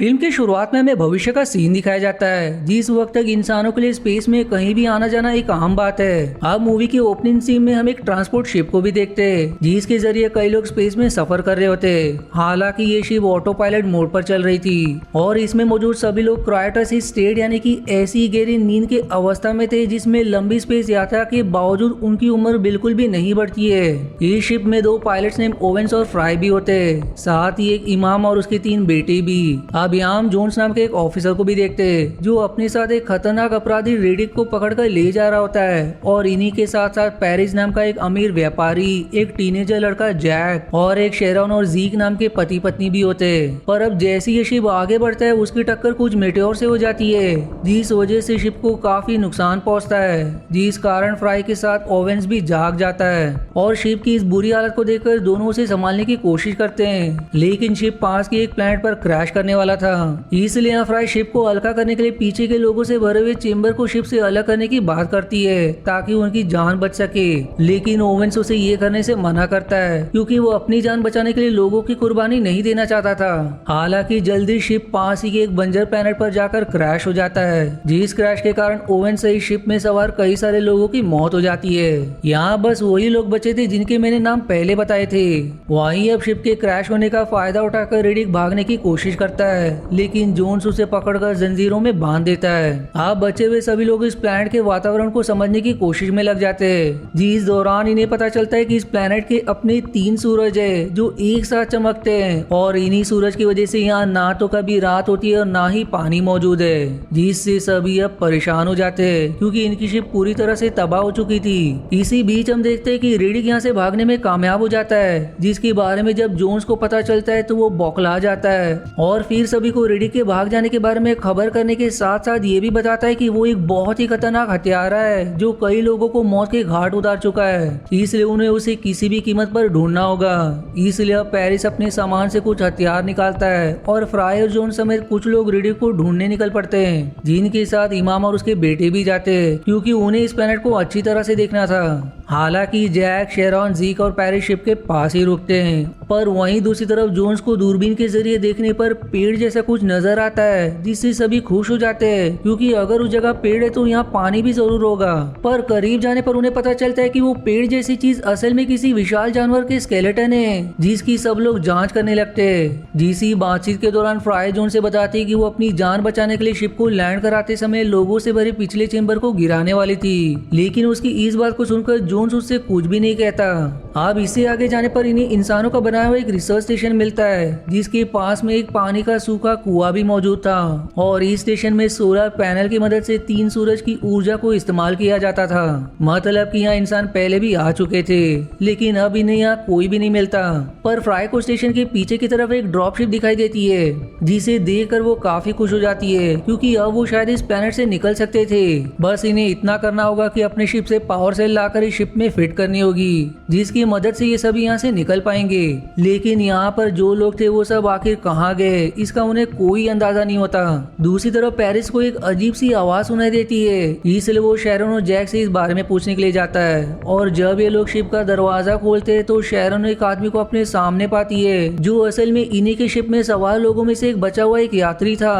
Film की शुरुआत में हमें भविष्य का सीन दिखाया जाता है जिस वक्त तक इंसानों के लिए स्पेस में कहीं भी आना जाना एक आम बात है। अब मूवी की ओपनिंग सीन में हम एक ट्रांसपोर्ट शिप को भी देखते हैं जिसके जरिए कई लोग स्पेस में सफर कर रहे होते। हालांकि ये शिप ऑटो पायलट मोड पर चल रही थी और इसमें मौजूद सभी लोग क्रायोटोसिस स्टेट यानी कि ऐसी गहरी नींद की अवस्था में थे जिसमें लंबी स्पेस यात्रा के बावजूद उनकी उम्र बिल्कुल भी नहीं बढ़ती है। इस शिप में 2 पायलट्स नेम ओवेंस और फ्राई भी होते, साथ ही एक इमाम और उसके 3 बेटे भी। अब यहाँ हम जोन्स नाम के एक ऑफिसर को भी देखते हैं जो अपने साथ एक खतरनाक अपराधी रेडिक को पकड़कर ले जा रहा होता है और इन्हीं के साथ साथ पेरिस नाम का एक अमीर व्यापारी, एक टीनेजर लड़का जैक और एक शेरॉन और जीक नाम के पति पत्नी भी होते। पर अब जैसे ये शिप आगे बढ़ता है उसकी टक्कर कुछ मेटेओर से हो जाती है जिस वजह से शिप को काफी नुकसान पहुंचता है, जिस कारण फ्राई के साथ ओवेंस भी जाग जाता है और शिप की इस बुरी हालत को देखकर दोनों उसे संभालने की कोशिश करते हैं। लेकिन शिप पास के एक प्लैनेट पर क्रैश करने वाला था, इसलिए फ्राई शिप को हल्का करने के लिए पीछे के लोगों से भरे हुए चेंबर को शिप से अलग करने की बात करती है ताकि उनकी जान बच सके। लेकिन ओवेंस उसे ये करने से मना करता है क्योंकि वो अपनी जान बचाने के लिए लोगों की कुर्बानी नहीं देना चाहता था। हालांकि जल्दी शिप पास ही के एक बंजर प्लैनेट पर जाकर क्रैश हो जाता है जिस क्रैश के कारण ओवेंस से शिप में सवार कई सारे लोगों की मौत हो जाती है। यहाँ बस वही लोग बचे थे जिनके मैंने नाम पहले बताए थे। वहीं अब शिप के क्रैश होने का फायदा उठाकर रेडिक भागने की कोशिश करता है लेकिन जोन्स उसे पकड़कर जंजीरों में बांध देता है। अब बचे हुए सभी लोग इस प्लैनेट के वातावरण को समझने की कोशिश में लग जाते हैं जिस दौरान इन्हें पता चलता है कि इस प्लैनेट के अपने 3 सूरज है जो एक साथ चमकते हैं और इन्हीं सूरज की वजह से यहाँ ना तो कभी रात होती है और ना ही पानी मौजूद है, जिससे सभी अब परेशान हो जाते हैं क्योंकि इनकी शिप पूरी तरह से तबाह हो चुकी थी। इसी बीच हम देखते हैं कि रेडिक यहाँ से भागने में कामयाब हो जाता है जिसके बारे में जब जोन्स को पता चलता है तो वो बौखला जाता है और फिर सभी को रेडिक के भाग जाने के बारे में खबर करने के साथ साथ ये भी बताता है कि वो एक बहुत ही खतरनाक हत्यारा है जो कई लोगों को मौत के घाट उतार चुका है, इसलिए उन्हें उसे किसी भी कीमत पर ढूंढना होगा। इसलिए अब पेरिस अपने सामान से कुछ हथियार निकालता है और फ्राई और जोन समेत कुछ लोग रेडिक को ढूंढने निकल पड़ते हैं जिनके साथ इमाम और उसके बेटे भी जाते हैं क्योंकि उन्हें इस प्लैनेट को अच्छी तरह से देखना था। हालांकि जैक, शेरॉन, जीक और पेरिस शिप के पास ही रुकते हैं, पर वहीं दूसरी तरफ जोन्स को दूरबीन के जरिए देखने पर पेड़ जैसा कुछ नजर आता है जिससे सभी खुश हो जाते हैं क्योंकि अगर उस जगह पेड़ है तो यहाँ पानी भी जरूर होगा। पर करीब जाने पर उन्हें पता चलता है कि वो पेड़ जैसी चीज असल में किसी विशाल जानवर के स्केलेटन है जिसकी सब लोग जांच करने लगते हैं। जिसी बातचीत के दौरान फ्राई जोन से बताती है कि वो अपनी जान बचाने के लिए शिप को लैंड कराते समय लोगों से भरे पिछले चेंबर को गिराने वाली थी, लेकिन उसकी इस बात को सुनकर जोन्स उससे कुछ भी नहीं कहता। अब इससे आगे जाने पर इन्हें इंसानों का बनाया हुआ एक रिसर्च स्टेशन मिलता है जिसके पास में एक पानी का सूखा कुआं भी मौजूद था और इस स्टेशन में सोलर पैनल की मदद से 3 सूरज की ऊर्जा को इस्तेमाल किया जाता था। मतलब कि यहाँ इंसान पहले भी आ चुके थे लेकिन अब इन्हें यहाँ कोई भी नहीं मिलता। पर फ्राई को स्टेशन के पीछे की तरफ एक ड्रॉप शिप दिखाई देती है जिसे देखकर वो काफी खुश हो जाती है क्योंकि अब वो शायद इस प्लेनेट से निकल सकते थे। बस इन्हें इतना करना होगा कि अपने शिप से पावर सेल लाकर इस शिप में फिट करनी होगी जिसकी मदद से ये सभी यहाँ से निकल पाएंगे। लेकिन यहाँ पर जो लोग थे वो सब आखिर कहाँ गए इसका उन्हें कोई अंदाजा नहीं होता। दूसरी तरफ पेरिस को एक अजीब सी आवाज सुनाई देती है इसलिए वो शेरॉन और जैक से इस बारे में पूछने के लिए जाता है और जब ये लोग शिप का दरवाजा खोलते हैं तो शेरॉन एक आदमी को अपने सामने पाती है जो असल में इन्हीं के शिप में सवार लोगों में से एक बचा हुआ एक यात्री था।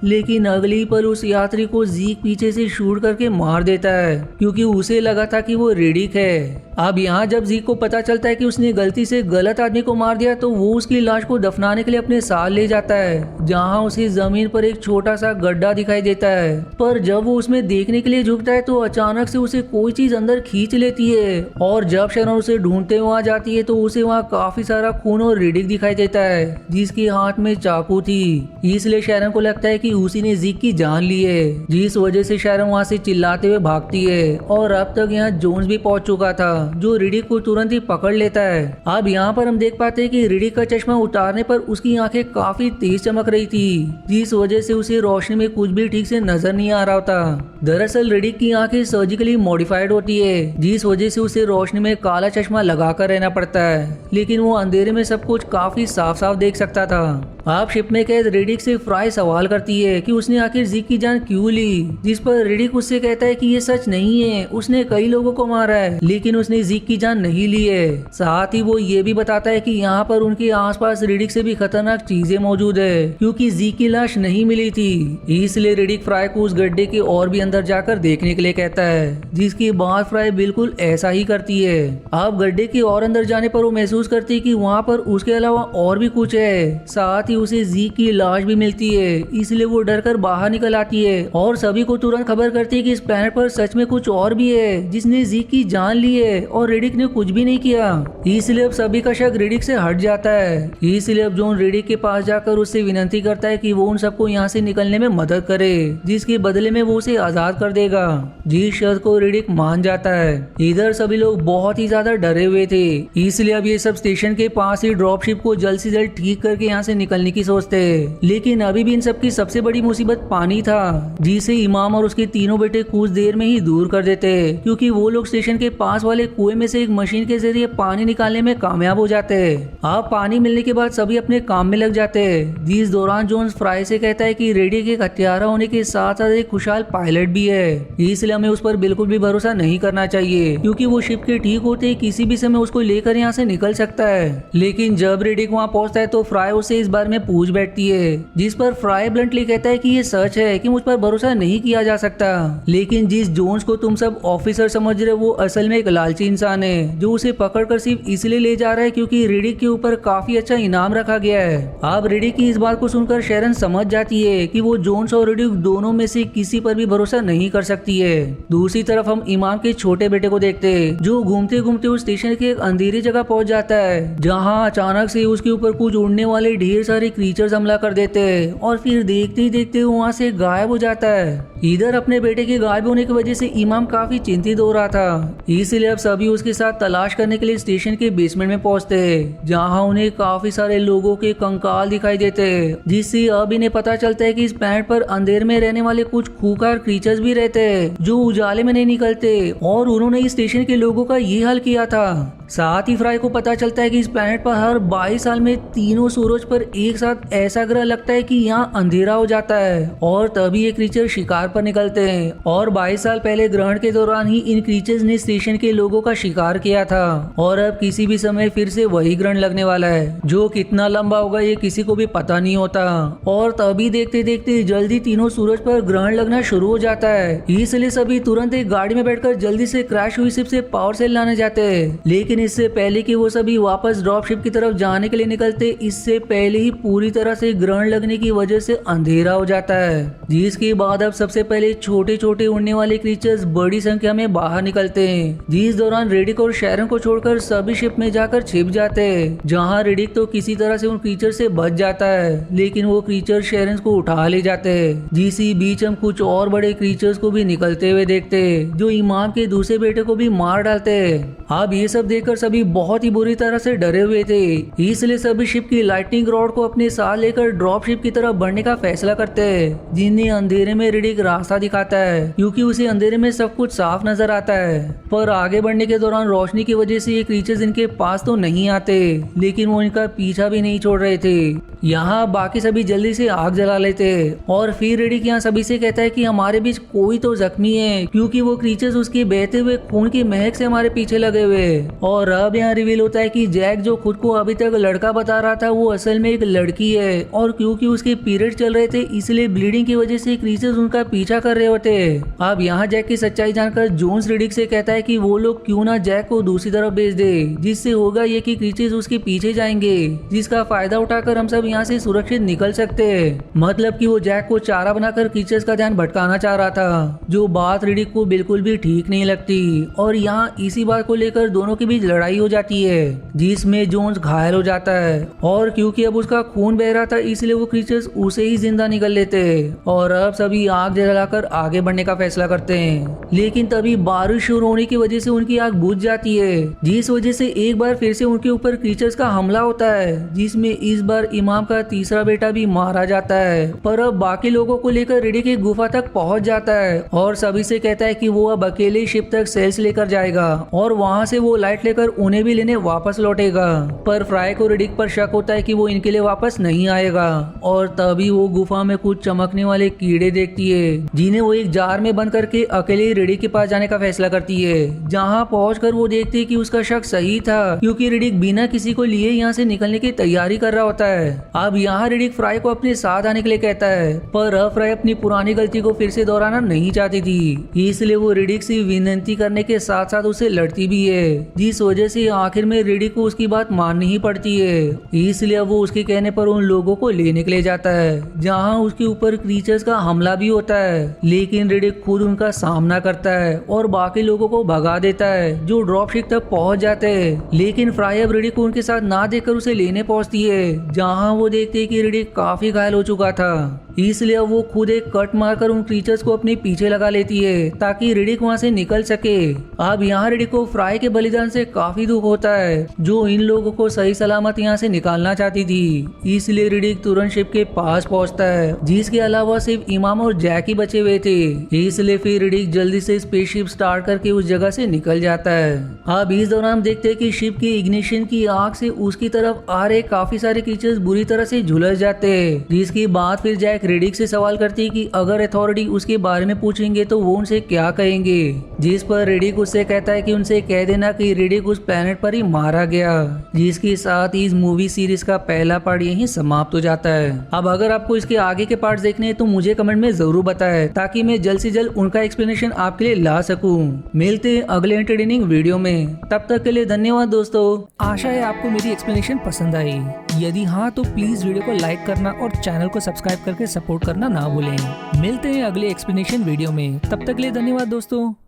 लेकिन अगली पल उस यात्री को जीक पीछे से शूट करके मार देता है क्योंकि उसे लगा था कि वो रेडिक है। अब यहाँ जब जीक को पता चलता है कि उसने गलती से गलत आदमी को मार दिया तो वो उसकी लाश को दफनाने के लिए अपने साथ ले जाता है जहाँ उसे जमीन पर एक छोटा सा गड्ढा दिखाई देता है। पर जब वो उसमें देखने के लिए झुकता है तो अचानक से उसे कोई चीज अंदर खींच लेती है और जब शेरॉन उसे ढूंढते वहाँ जाती है तो उसे वहाँ काफी सारा खून और रेडिक दिखाई देता है जिसके हाथ में चाकू थी। इसलिए शेरॉन को लगता है कि उसी ने जीक की जान ली है जिस वजह से शेरॉन वहाँ से चिल्लाते हुए भागती है और अब तक यहाँ जोन्स भी पहुंच चुका था जो रेडिक को तुरंत ही पकड़ लेता है। अब यहाँ पर हम देख पाते हैं कि रेडिक का चश्मा उतारने पर उसकी आंखें काफी तेज चमक रही थी जिस वजह से उसे रोशनी में कुछ भी ठीक से नजर नहीं आ रहा होता। दरअसल रेडिक की आंखें सर्जिकली मॉडिफाइड होती है जिस वजह से उसे रोशनी में काला चश्मा लगाकर रहना पड़ता है, लेकिन वो अंधेरे में सब कुछ काफी साफ साफ देख सकता था। आप शिप में कैद रेडिक से फ्राई सवाल करती है कि उसने आखिर जीक की जान क्यों ली, जिस पर रेडिक उससे कहता है कि ये सच नहीं है, उसने कई लोगों को मारा है है, लेकिन उसने जीक की जान नहीं ली है। साथ ही वो ये भी बताता है कि यहाँ पर उनके आसपास रिडिक से भी खतरनाक चीजें मौजूद है, क्योंकि जीक की लाश नहीं मिली थी। इसलिए रिडिक फ्राई को उस गड्ढे के और भी अंदर जाकर देखने के लिए कहता है, जिसके बाद फ्राई बिल्कुल ऐसा ही करती है। अब गड्ढे के और अंदर जाने पर वो महसूस करती है कि वहाँ पर उसके अलावा और भी कुछ है। साथ ही उसे जीक की लाश भी मिलती है, इसलिए वो डर कर बाहर निकल आती है और सभी को तुरंत खबर करती है कि इस प्लेनेट पर सच में कुछ और भी है जिसने जीक की जान ली है और रिडिक ने कुछ भी नहीं किया। इसलिए अब सभी का शक रिडिक से हट जाता है। इसलिए अब जॉन रिडिक के पास जाकर उससे विनती करता है कि वो उन सबको यहाँ से निकलने में मदद करे, जिसके बदले में वो उसे आजाद कर देगा। जिस शर्त को रिडिक मान जाता है। इधर सभी लोग बहुत ही ज्यादा डरे हुए थे, इसलिए अब ये सब स्टेशन के पास ही ड्रॉप शिप को जल्द से जल्द ठीक करके यहाँ से निकलने की सोचते। लेकिन अभी भी इन सब की सबसे बड़ी मुसीबत पानी था, जिसे इमाम और उसके तीनों बेटे कुछ देर में ही दूर कर देते, क्योंकि वो लोग स्टेशन के पास वाले कुएं में से एक मशीन के जरिए पानी निकालने में कामयाब हो जाते। अब पानी मिलने के बाद सभी अपने काम में लग जाते। जिस दौरान जोन्स फ्राई से कहता है कि रेडिक एक हत्यारा होने के साथ साथ एक खुशहाल पायलट भी है, इसलिए हमें उस पर बिल्कुल भी भरोसा नहीं करना चाहिए, क्योंकि वो शिप के ठीक होते ही किसी भी समय उसको लेकर यहाँ से निकल सकता है। लेकिन जब रेडिक वहाँ पहुँचता है तो फ्राई उससे इस बारे में पूछ बैठती है, जिस पर फ्राई ब्लंटली कहता है कि ये सच है कि मुझ पर भरोसा नहीं किया जा सकता। लेकिन जिस जोन्स को तुम सब ऑफिसर समझ रहे हो वो असल में एक लालची इंसान है, जो उसे पकड़कर सिर्फ इसलिए ले जा रहा है क्योंकि रेडिक के ऊपर काफी अच्छा इनाम रखा गया है। अब रेडिक की इस बात को सुनकर शेरन समझ जाती है कि वो जोन्स और रेडिक दोनों में से किसी पर भी भरोसा नहीं कर सकती है। दूसरी तरफ हम इमाम के छोटे बेटे को देखते हैं, जो घूमते घूमते उस स्टेशन की एक अंधेरी जगह पहुंच जाता है, जहां अचानक से उसके ऊपर कुछ उड़ने वाले ढेर सारे क्रीचर्स हमला कर देते हैं और फिर देखते ही देखते वहां से गायब हो जाता है। इधर अपने बेटे के गायब होने की वजह से इमाम काफी चिंतित हो रहा था, इसलिए अब सभी उसके साथ तलाश करने के लिए स्टेशन के बेसमेंट में पहुंचते हैं, जहां उन्हें काफी सारे लोगों के कंकाल दिखाई देते हैं, जिससे अब इन्हें पता चलता है कि इस प्लैनेट पर अंधेर में रहने वाले कुछ खूंखार क्रीचर्स भी रहते हैं, जो उजाले में नहीं निकलते, और उन्होंने इस स्टेशन के लोगों का ये हाल किया था। साथ ही फ्राई को पता चलता है कि इस प्लैनेट पर हर 22 साल में तीनों सूरज पर एक साथ ऐसा ग्रह लगता है कि यहाँ अंधेरा हो जाता है, और तभी ये क्रीचर शिकार पर निकलते हैं। और 22 साल पहले ग्रहण के दौरान ही इन क्रीचर्स ने स्टेशन के लोगों का शिकार किया था, और अब किसी भी समय फिर से वही ग्रहण लगने वाला है, जो कितना लंबा होगा ये किसी को भी पता नहीं होता। और तभी देखते देखते जल्दी तीनों सूरज पर ग्रहण लगना शुरू हो जाता है, इसलिए सभी तुरंत एक गाड़ी में बैठकर जल्दी से क्रैश हुई शिप से पावर सेल लाने जाते हैं। लेकिन इससे पहले कि वो सभी वापस ड्रॉप शिप की तरफ जाने के लिए निकलते, इससे पहले ही पूरी तरह से ग्रहण लगने की वजह से अंधेरा हो जाता है, जिसके बाद अब सबसे पहले छोटे छोटे उड़ने वाले क्रीचर्स बड़ी संख्या में बाहर निकलते हैं, जिस दौरान रेडिक और शेरन को छोड़कर सभी शिप में जाकर छिप जाते हैं, जहां रेडिक तो किसी तरह से उन क्रीचर से बच जाता है, लेकिन वो क्रीचर शेरन को उठा ले जाते हैं। जिसी बीच हम कुछ और बड़े क्रीचर्स को भी निकलते हुए देखते हैं, जो इमाम के दूसरे बेटे को भी मार डालते हैं। अब ये सब देखकर सभी बहुत ही बुरी तरह से डरे हुए थे, इसलिए सभी शिप की लाइटनिंग रॉड को अपने साथ लेकर ड्रॉप शिप की तरफ बढ़ने का फैसला करते हैं, जिन्हें अंधेरे में रेडिक रास्ता दिखाता है, क्योंकि उसे अंधेरे में सब कुछ साफ नजर आता है। पर आगे बढ़ने के दौरान रोशनी की वजह से ये क्रीचर्स इनके पास तो नहीं आते, लेकिन वो इनका पीछा भी नहीं छोड़ रहे थे। यहाँ बाकी सभी जल्दी से आग जला लेते, और फिर रेडिक यहाँ सभी से कहता है कि हमारे बीच कोई तो जख्मी है, क्योंकि वो क्रीचर्स उसके बहते हुए खून की महक से हमारे पीछे लगे हुए। और अब यहाँ रिवील होता है कि जैक जो खुद को अभी तक लड़का बता रहा था, वो असल में एक लड़की है, और क्योंकि उसके पीरियड चल रहे थे इसलिए ब्लीडिंग की वजह से क्रीचर्स उनका पीछा कर रहे होते। अब यहाँ जैक की सच्चाई जानकर जोन्स रेडिक से कहता है कि वो लोग क्यों ना जैक को दूसरी तरफ भेज दे, जिससे होगा ये कि क्रीचर्स उसके पीछे जाएंगे, जिसका फायदा उठाकर हम सब यहाँ से सुरक्षित निकल सकते हैं। मतलब कि वो जैक को चारा बनाकर क्रीचर्स का ध्यान भटकाना चाह रहा था, जो बात रेडिक को बिल्कुल भी ठीक नहीं लगती, और यहाँ इसी बात को लेकर दोनों के बीच लड़ाई हो जाती है, जिसमें जोन्स घायल हो जाता है, और क्योंकि अब उसका खून बह रहा था इसलिए वो क्रीचर्स उसे ही जिंदा निकल लेते, और अब सभी आग जलाकर आगे बढ़ने का फैसला करते हैं। लेकिन तभी बारिश शुरू होने की वजह से उनकी आग बुझ जाती है, जिस वजह से एक बार फिर से उनके ऊपर क्रीचर्स का हमला होता है, जिसमें इस बार इमाम का तीसरा बेटा भी मारा जाता है। पर अब बाकी लोगों को लेकर रेडिक की गुफा तक पहुंच जाता है, और सभी से कहता है कि वो अब अकेले शिप तक सेल्स लेकर जाएगा, और वहां से वो लाइट लेकर लेकर उन्हें भी लेने वापस लौटेगा। पर फ्राई को रिडिक पर शक होता है कि वो इनके लिए वापस नहीं आएगा और तभी वो गुफा में कुछ चमकने वाले कीड़े देखती है जिन्हें वो एक जार में बंद करके अकेले रिडिक के पास जाने का फैसला करती है। जहाँ पहुंचकर वो देखती है कि उसका शक सही था क्योंकि रिडिक बिना किसी को लिए यहाँ से निकलने की तैयारी कर रहा होता है। अब यहाँ रिडिक फ्राई को अपने साथ आने के लिए कहता है पर अब फ्राई अपनी पुरानी गलती को फिर से दोहराना नहीं चाहती थी, इसलिए वो रिडिक से विनती करने के साथ साथ उसे लड़ती भी है, जिस वजह से आखिर में रिडिक को उसकी बात माननी ही पड़ती है। इसलिए वो उसके कहने पर उन लोगों को लेने के लिए जाता है जहाँ उसके ऊपर क्रीचर्स का हमला भी होता है, लेकिन रिडिक खुद उनका सामना करता है और बाकी लोगों को भगा देता है जो ड्रॉप शिप तक पहुंच जाते हैं। लेकिन फ्राई अब रिडिक को उनके साथ ना देखकर उसे लेने पहुंचती है जहाँ वो देखते है कि रिडिक काफी घायल हो चुका था, इसलिए वो खुद एक कट मारकर उन क्रीचर्स को अपने पीछे लगा लेती है ताकि रिडिक वहां से निकल सके। अब यहाँ रिडिक को फ्राई के बलिदान से काफी दुख होता है जो इन लोगों को सही सलामत यहाँ से निकालना चाहती थी, इसलिए रिडिक तुरंत शिप के पास पहुंचता है जिसके अलावा सिर्फ इमाम और जैक ही बचे हुए थे। इसलिए फिर रिडिक जल्दी से स्पेसशिप स्टार्ट करके उस जगह से निकल जाता है। अब इस दौरान हम देखते हैं कि शिप की इग्निशन की आग से उसकी तरफ आ रहे काफी सारे क्रीचर्स बुरी तरह से झुलस जाते हैं, जिसके बाद फिर जैक रिडिक से सवाल करती है कि अगर अथॉरिटी उसके बारे में पूछेंगे तो वो उनसे क्या कहेंगे, जिस पर रिडिक उससे कहता है कि उनसे कह देना कि रिडिक उस प्लेनेट पर ही मारा गया। जिसके साथ ही इस मूवी सीरीज का पहला पार्ट यहीं समाप्त हो जाता है। अब अगर आपको इसके आगे के पार्ट्स देखने हैं तो मुझे कमेंट में जरूर बताएं ताकि मैं जल्द से जल्द उनका एक्सप्लेनेशन आपके लिए ला सकूं। मिलते हैं अगले एंटरटेनिंग वीडियो में, तब तक के लिए धन्यवाद दोस्तों। आशा है आपको मेरी एक्सप्लेनेशन पसंद आई, यदि हाँ तो प्लीज वीडियो को लाइक करना और चैनल को सब्सक्राइब करके सपोर्ट करना ना भूलें। मिलते हैं अगले एक्सप्लेनेशन वीडियो में, तब तक के लिए धन्यवाद दोस्तों।